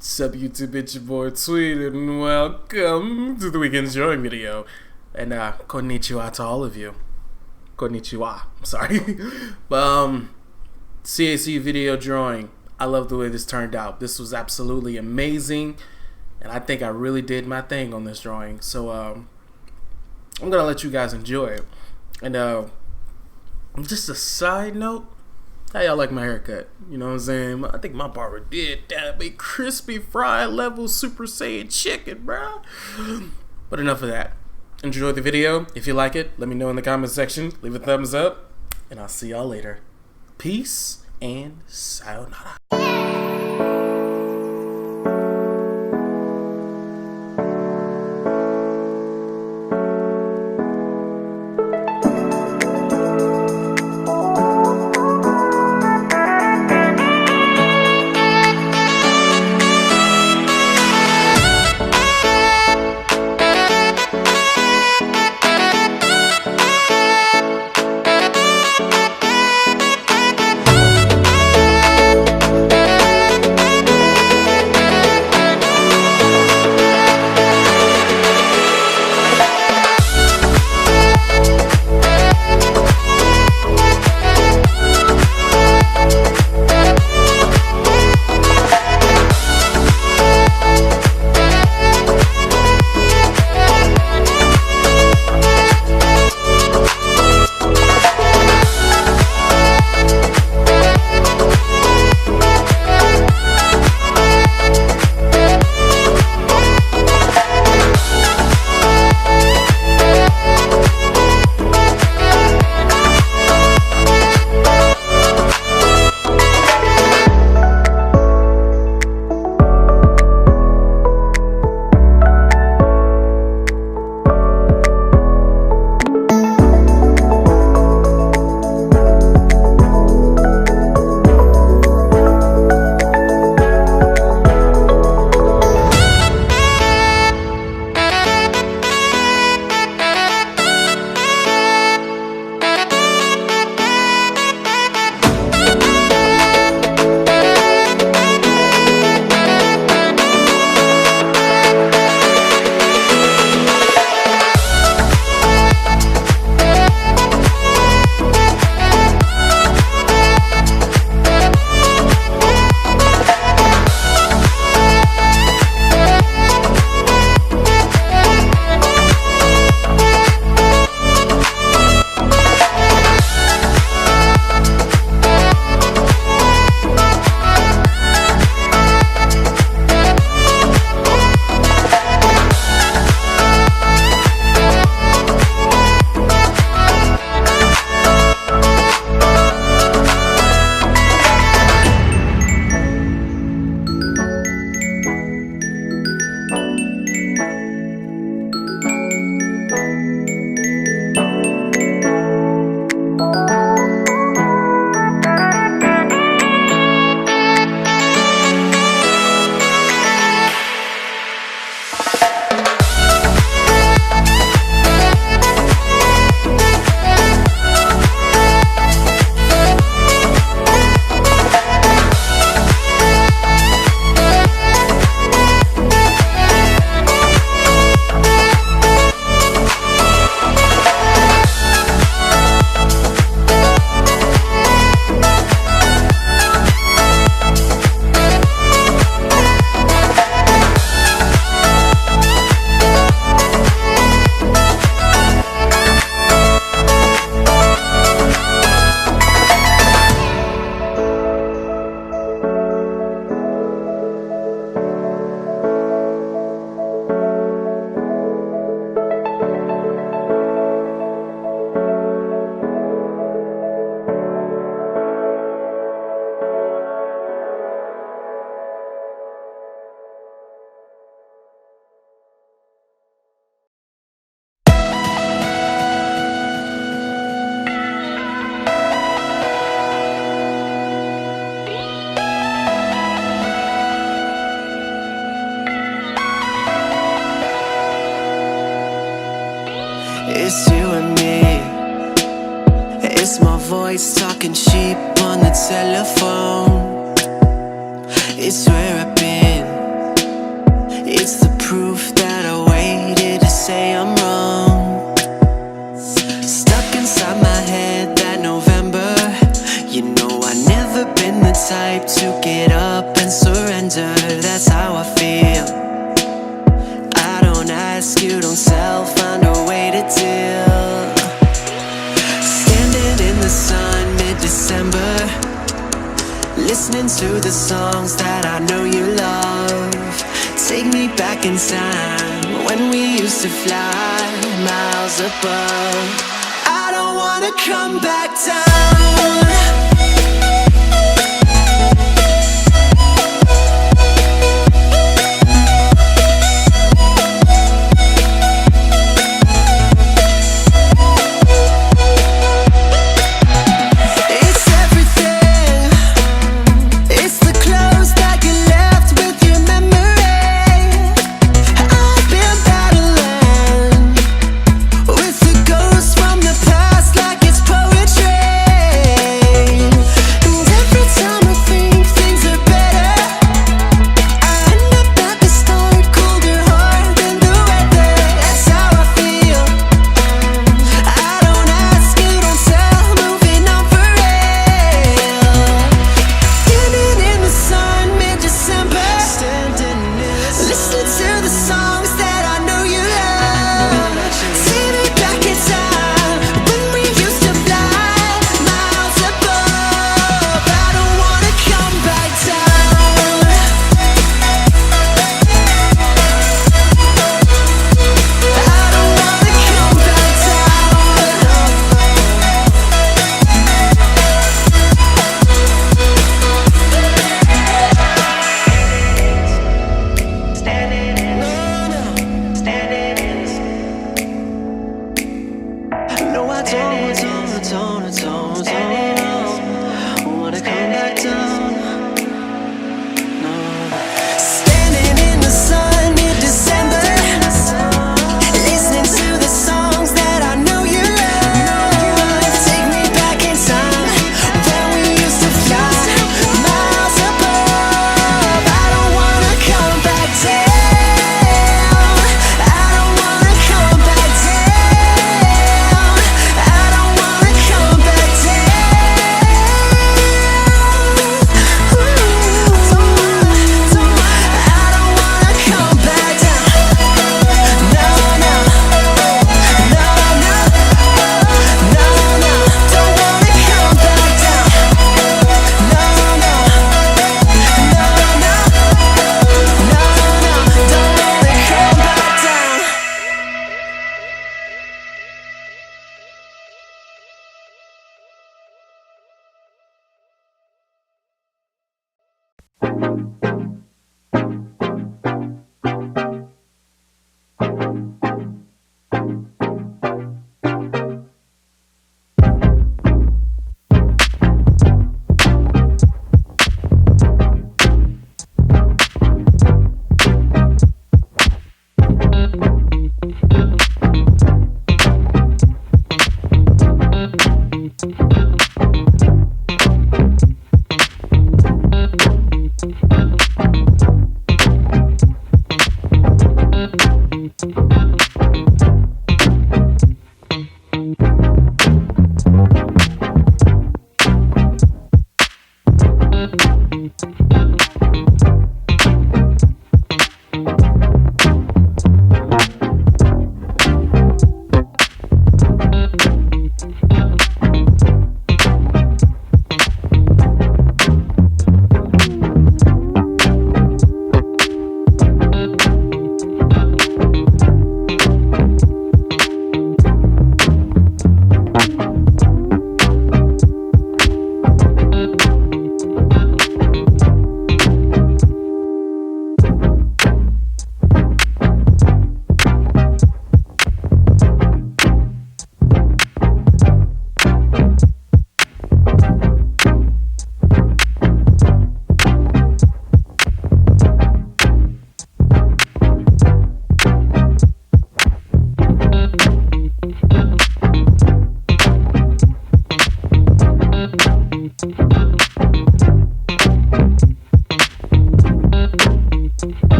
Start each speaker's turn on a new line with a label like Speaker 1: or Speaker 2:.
Speaker 1: Sup YouTube, it's your boy Tweet, and welcome to the Weekend's Drawing video. And konnichiwa to all of you. Konnichiwa, I'm sorry. But CAC video drawing, I love the way this turned out. This was absolutely amazing, and I think I really did my thing on this drawing. So I'm gonna let you guys enjoy it. And just a side note, how y'all like my haircut? You know what I'm saying? I think my barber did that big crispy fried level Super Saiyan chicken, bro. But enough of that. Enjoy the video. If you like it, let me know in the comment section. Leave a thumbs up, and I'll see y'all later. Peace and sayonara.
Speaker 2: It's you and me. It's my voice talking sheep on the telephone. It's where I've been. it up and surrender, that's how I feel. I don't ask, you don't sell, find a way to deal. Standing in the sun, mid-December, listening to the songs that I know you love. Take me back in time, when we used to fly miles above. I don't wanna come back down.